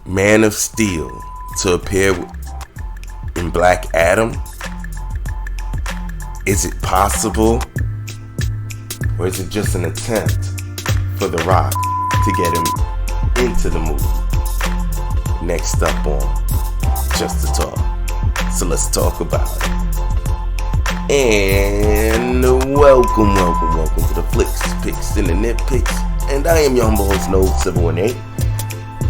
Man of Steel to appear in Black Adam? Is it possible? Or is it just an attempt for The Rock to get him into the movie? Next up on Just to Talk. So let's talk about it. And welcome to the Flicks, Picks, and the Nitpicks. And I am your humble host, No718.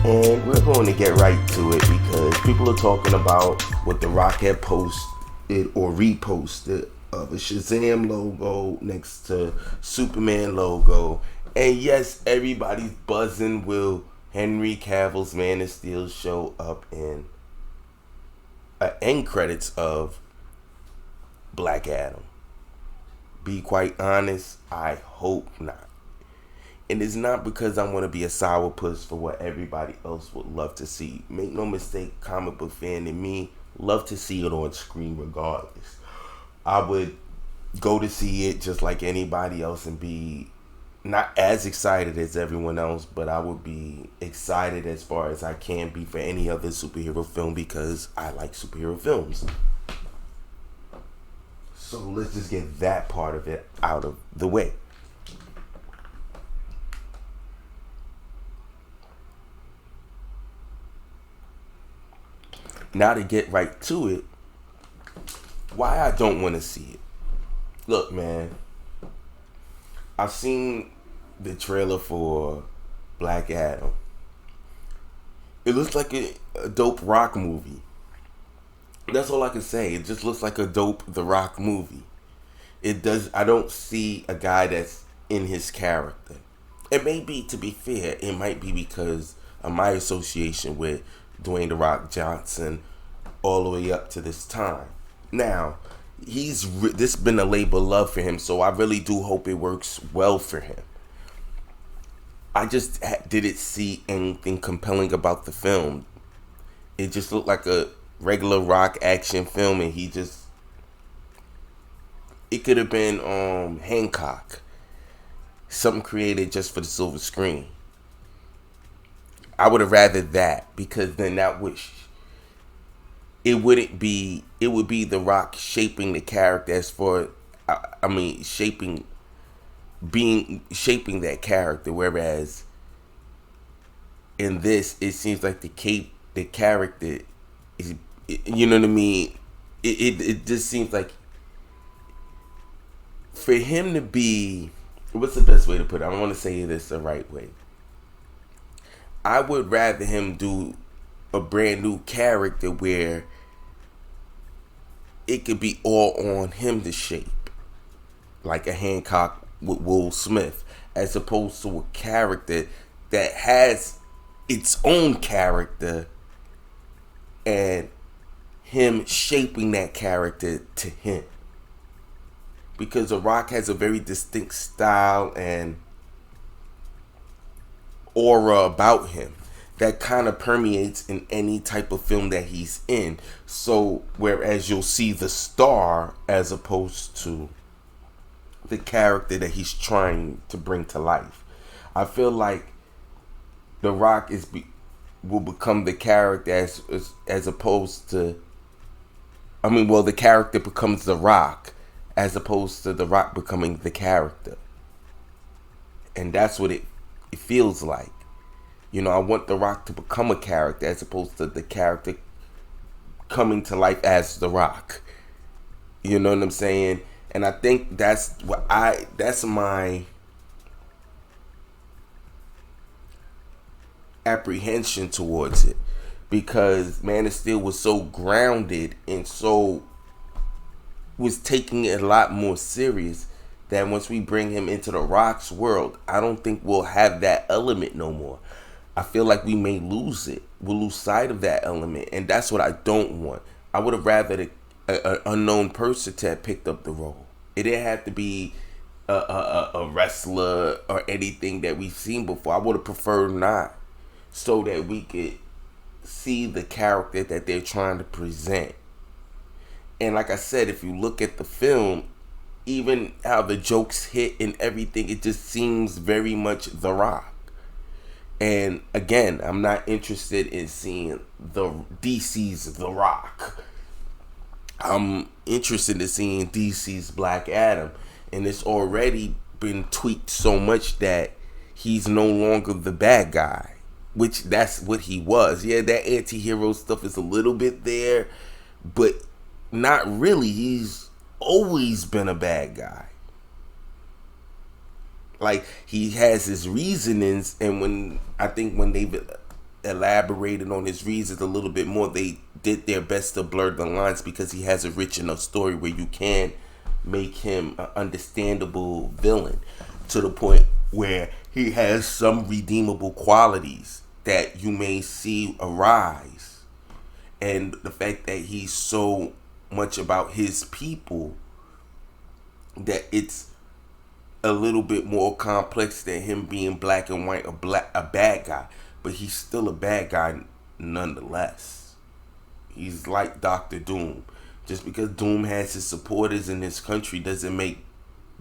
And we're going to get right to it because people are talking about what The Rock had posted or reposted of a Shazam logo next to Superman logo. And yes, everybody's buzzing. Will Henry Cavill's Man of Steel show up in end credits of Black Adam? Be quite honest, I hope not. And it's not because I want to be a sourpuss for what everybody else would love to see. Make no mistake, comic book fan and me love to see it on screen regardless. I would go to see it just like anybody else and be not as excited as everyone else, but I would be excited as far as I can be for any other superhero film because I like superhero films. So let's just get that part of it out of the way. Now to get right to it, why I don't want to see it. Look, man, I've seen the trailer for Black Adam. It looks like a dope Rock movie. That's all I can say. It just looks like a dope The Rock movie. It does. I don't see a guy that's in his character. It may be, to be fair, it might be because of my association with Dwayne The Rock Johnson all the way up to this time. Now, this been a labor of love for him, so I really do hope it works well for him. I just didn't see anything compelling about the film. It just looked like a regular Rock action film, and it could have been Hancock, something created just for the silver screen. I would have rather that, because then that would it would be The Rock shaping the character as for shaping that character, whereas in this it seems like the character is, you know what I mean, it just seems like for him to be, what's the best way to put it? I don't want to say this the right way. I would rather him do a brand new character where it could be all on him to shape, like a Hancock with Will Smith, as opposed to a character that has its own character and him shaping that character to him. Because The Rock has a very distinct style and aura about him that kind of permeates in any type of film that he's in. So whereas you'll see the star as opposed to the character that he's trying to bring to life, I feel like The Rock will become the character as opposed to, the character becomes The Rock as opposed to The Rock becoming the character. And that's what it feels like. You know, I want The Rock to become a character as opposed to the character coming to life as The Rock. You know what I'm saying? And I think that's my apprehension towards it. Because Man of Steel was so grounded and was taking it a lot more serious that once we bring him into The Rock's world, I don't think we'll have that element no more. I feel like we may lose it. We'll lose sight of that element, and that's what I don't want. I would have rather an unknown person to have picked up the role. It didn't have to be a wrestler or anything that we've seen before. I would have preferred not, so that we could see the character that they're trying to present. And like I said, if you look at the film, even how the jokes hit and everything, it just seems very much The Rock. And again, I'm not interested in seeing the DC's The Rock. I'm interested in seeing DC's Black Adam. And it's already been tweaked so much that he's no longer the bad guy, which that's what he was. Yeah, that anti-hero stuff is a little bit there, but not really. He's always been a bad guy. Like, he has his reasonings, and when they've elaborated on his reasons a little bit more, they did their best to blur the lines, because he has a rich enough story where you can make him an understandable villain, to the point where he has some redeemable qualities that you may see arise. And the fact that he's so much about his people that it's a little bit more complex than him being black and white, a bad guy. But he's still a bad guy nonetheless. He's like Dr. Doom. Just because Doom has his supporters in this country doesn't make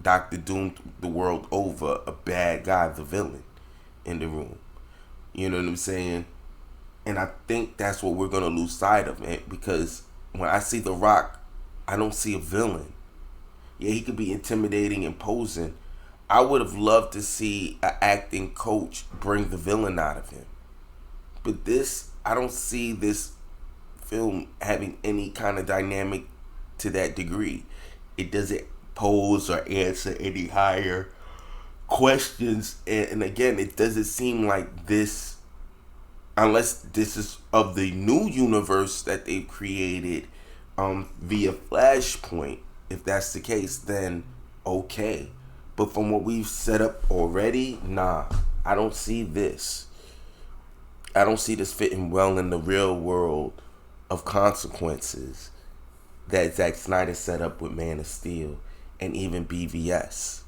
Dr. Doom the world over a bad guy, the villain in the room. You know what I'm saying? And I think that's what we're going to lose sight of, man. Because when I see The Rock, I don't see a villain. Yeah, he could be intimidating and posing. I would have loved to see an acting coach bring the villain out of him. But this, I don't see this film having any kind of dynamic to that degree. It doesn't pose or answer any higher questions. And again, it doesn't seem like this, unless this is of the new universe that they've created via Flashpoint. If that's the case, then okay. But from what we've set up already, nah, I don't see this. I don't see this fitting well in the real world of consequences that Zack Snyder set up with Man of Steel and even BVS.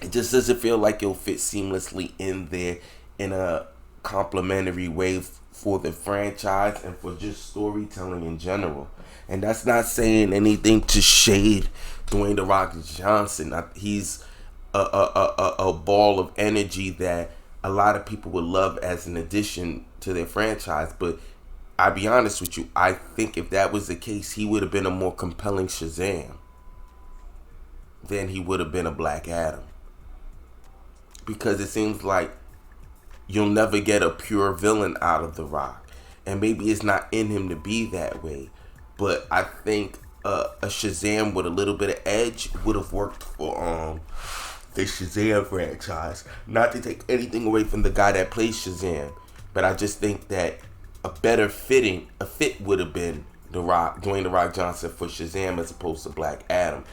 It just doesn't feel like it'll fit seamlessly in there in a complementary way for the franchise and for just storytelling in general. And that's not saying anything to shade Dwayne "The Rock" Johnson. He's a ball of energy that a lot of people would love as an addition to their franchise. But I'll be honest with you, I think if that was the case, he would have been a more compelling Shazam than he would have been a Black Adam. Because it seems like you'll never get a pure villain out of The Rock. And maybe it's not in him to be that way. But I think a Shazam with a little bit of edge would have worked for the Shazam franchise. Not to take anything away from the guy that plays Shazam, but I just think that a fit would have been Dwayne "The Rock" Johnson for Shazam as opposed to Black Adam.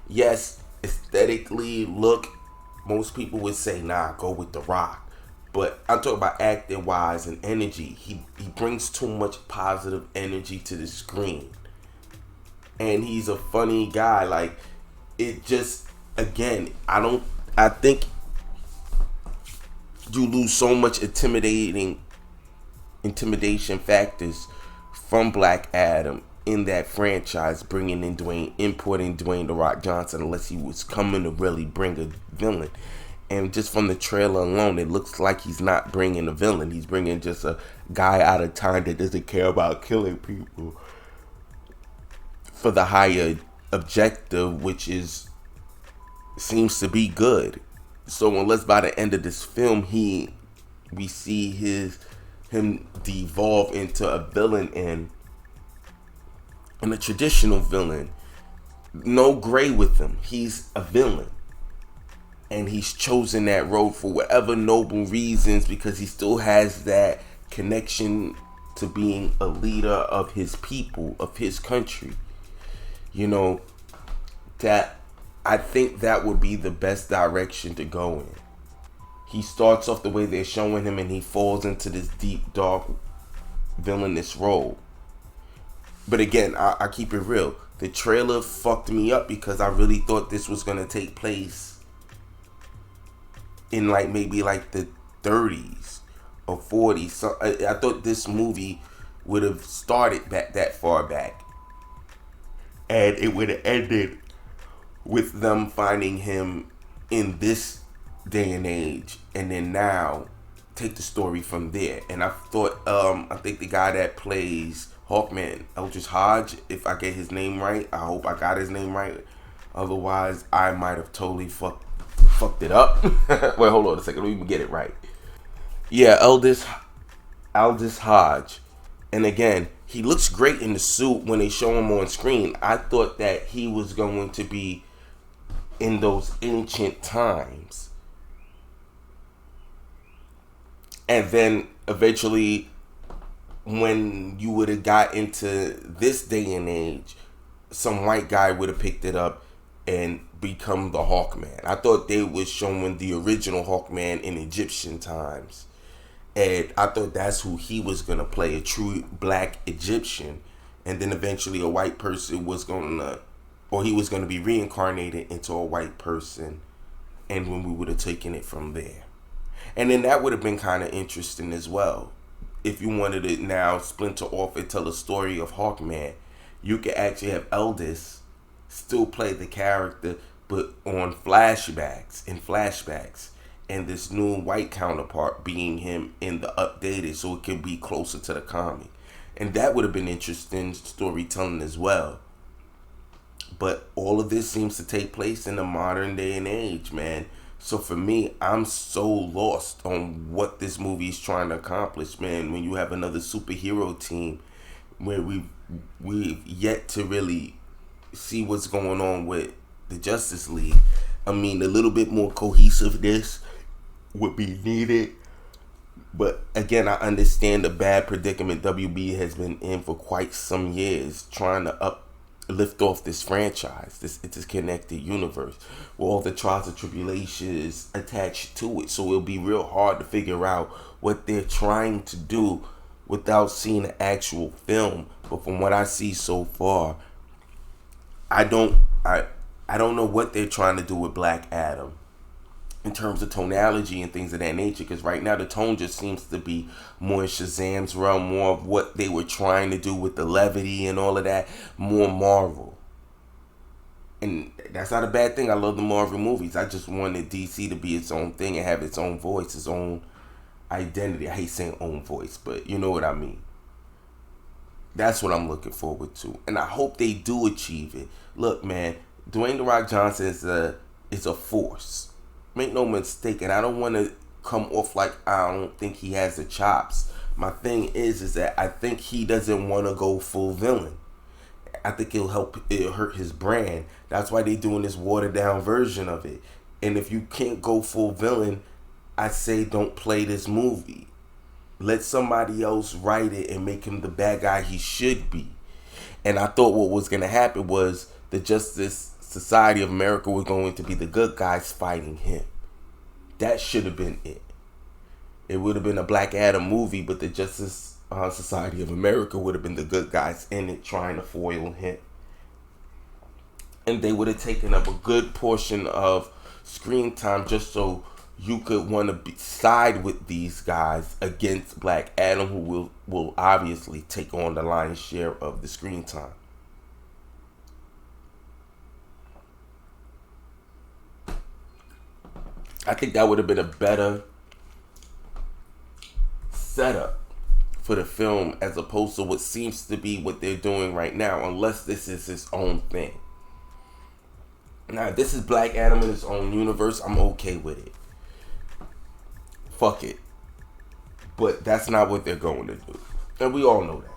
Yes, aesthetically, look, most people would say, nah, go with The Rock. But I'm talking about acting wise and energy. He brings too much positive energy to the screen. And he's a funny guy. Like, it just, again, I think you lose so much intimidation factors from Black Adam in that franchise, importing Dwayne "The Rock" Johnson, unless he was coming to really bring a villain. And just from the trailer alone, it looks like he's not bringing a villain. He's bringing just a guy out of time that doesn't care about killing people for the higher objective, which seems to be good. So unless by the end of this film we see him devolve into a villain and a traditional villain, no gray with him. He's a villain. And he's chosen that road for whatever noble reasons, because he still has that connection to being a leader of his people, of his country. You know, that I think that would be the best direction to go in. He starts off the way they're showing him, and he falls into this deep, dark, villainous role. But again, I keep it real. The trailer fucked me up because I really thought this was going to take place in maybe the 30s or 40s. So I thought this movie would have started that far back. And it would have ended with them finding him in this day and age. And then now take the story from there. And I thought, I think the guy that plays Hawkman, Eldridge Hodge, if I get his name right, I hope I got his name right. Otherwise, I might have totally fucked it up. Wait, hold on a second. Let me get it right. Yeah, Aldous Hodge. And again, he looks great in the suit when they show him on screen. I thought that he was going to be in those ancient times. And then eventually, when you would have got into this day and age, some white guy would have picked it up and become the Hawkman. I thought they was showing the original Hawkman in Egyptian times. And I thought that's who he was going to play, a true black Egyptian. And then eventually a white person was going to, or he was going to be reincarnated into a white person. And when we would have taken it from there. And then that would have been kind of interesting as well. If you wanted to now splinter off and tell a story of Hawkman, you could actually have Eldis still play the character, but on flashbacks. And this new white counterpart being him in the updated, so it can be closer to the comic. And that would have been interesting storytelling as well. But all of this seems to take place in the modern day and age, man. So for me, I'm so lost on what this movie is trying to accomplish, man. When you have another superhero team where we've yet to really see what's going on with the Justice League. I mean, a little bit more cohesiveness would be needed. But again, I understand the bad predicament WB has been in for quite some years, trying to lift off this franchise, this interconnected universe, with all the trials and tribulations attached to it. So it'll be real hard to figure out what they're trying to do without seeing an actual film. But from what I see so far, I don't know what they're trying to do with Black Adam in terms of tonality and things of that nature, because right now the tone just seems to be more in Shazam's realm, more of what they were trying to do with the levity and all of that, more Marvel. And that's not a bad thing. I love the Marvel movies. I just wanted DC to be its own thing and have its own voice, its own identity. I hate saying own voice, but you know what I mean. That's what I'm looking forward to, and I hope they do achieve it. Look, man, Dwayne "The Rock" Johnson is a force. Make no mistake, and I don't want to come off like I don't think he has the chops. My thing is that I think he doesn't want to go full villain. I think it'll hurt his brand. That's why they're doing this watered down version of it. And if you can't go full villain, I say don't play this movie. Let somebody else write it and make him the bad guy he should be. And I thought what was going to happen was the Justice Society of America was going to be the good guys fighting him. That should have been it. It would have been a Black Adam movie, but the Justice Society of America would have been the good guys in it trying to foil him. And they would have taken up a good portion of screen time just so you could want to side with these guys against Black Adam, who will obviously take on the lion's share of the screen time. I think that would have been a better setup for the film as opposed to what seems to be what they're doing right now, unless this is his own thing. Now, if this is Black Adam in his own universe, I'm okay with it. Fuck it. But that's not what they're going to do. And we all know that.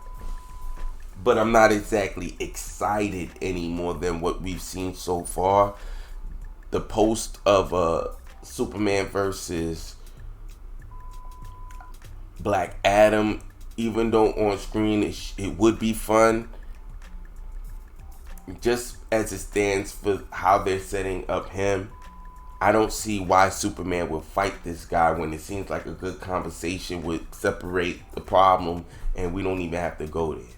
But I'm not exactly excited any more than what we've seen so far. The post of Superman versus Black Adam, even though on screen it would be fun, just as it stands for how they're setting up him, I don't see why Superman would fight this guy when it seems like a good conversation would separate the problem and we don't even have to go there.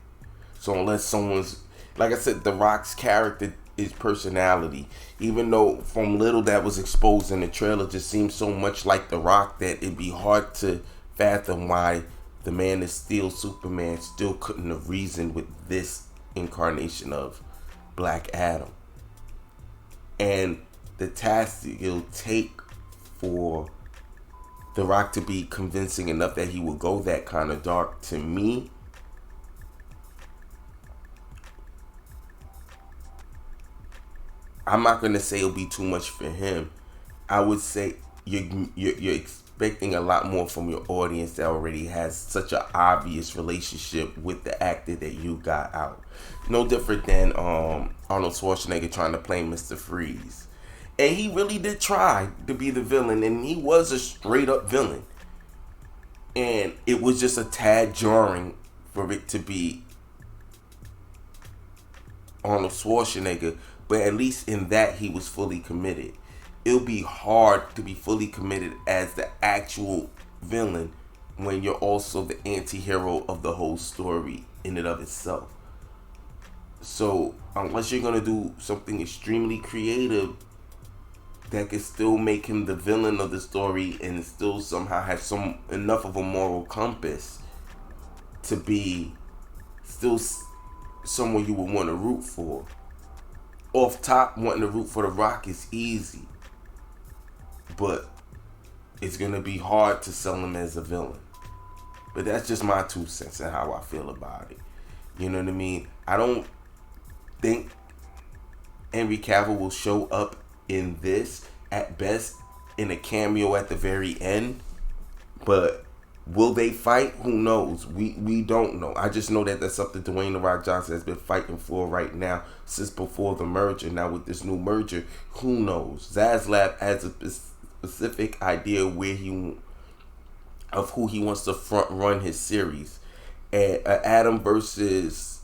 So unless someone's, like I said, The Rock's character, his personality, even though from little that was exposed in the trailer, just seems so much like The Rock that it'd be hard to fathom why the Man of Steel Superman still couldn't have reasoned with this incarnation of Black Adam. And the task it'll take for The Rock to be convincing enough that he will go that kind of dark. To me, I'm not gonna say it'll be too much for him. I would say you're expecting a lot more from your audience that already has such an obvious relationship with the actor that you got out. No different than Arnold Schwarzenegger trying to play Mr. Freeze. And he really did try to be the villain, and he was a straight up villain. And it was just a tad jarring for it to be Arnold Schwarzenegger, but at least in that he was fully committed. It'll be hard to be fully committed as the actual villain when you're also the anti-hero of the whole story in and of itself. So unless you're gonna do something extremely creative that could still make him the villain of the story and still somehow have enough of a moral compass to be still someone you would want to root for. Off top, wanting to root for The Rock is easy, but it's gonna be hard to sell him as a villain. But that's just my 2 cents and how I feel about it. You know what I mean? I don't think Henry Cavill will show up in this, at best in a cameo at the very end. But will they fight? Who knows? We don't know. I just know that that's something Dwayne "The Rock" Johnson has been fighting for right now since before the merger. Now with this new merger, who knows? Zaslav has a specific idea of who he wants to front run his series. And Adam versus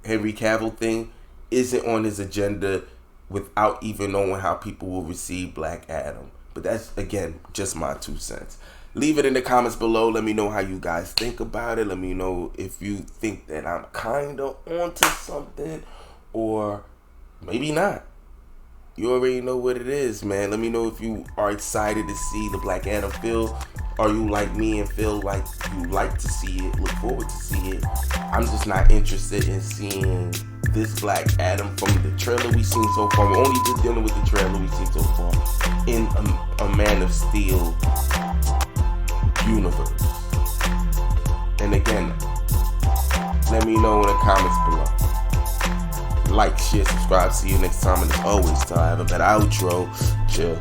Henry Cavill thing isn't on his agenda without even knowing how people will receive Black Adam. But that's, again, just my 2 cents. Leave it in the comments below. Let me know how you guys think about it. Let me know if you think that I'm kind of onto something or maybe not. You already know what it is, man. Let me know if you are excited to see the Black Adam film. Are you like me and feel like you like to see it, look forward to see it? I'm just not interested in seeing this Black Adam from the trailer we've seen so far. We're only just dealing with the trailer we've seen so far in a Man of Steel universe. And again, let me know in the comments below. Like, share, subscribe. See you next time. And as always, till I have a better outro. Chill.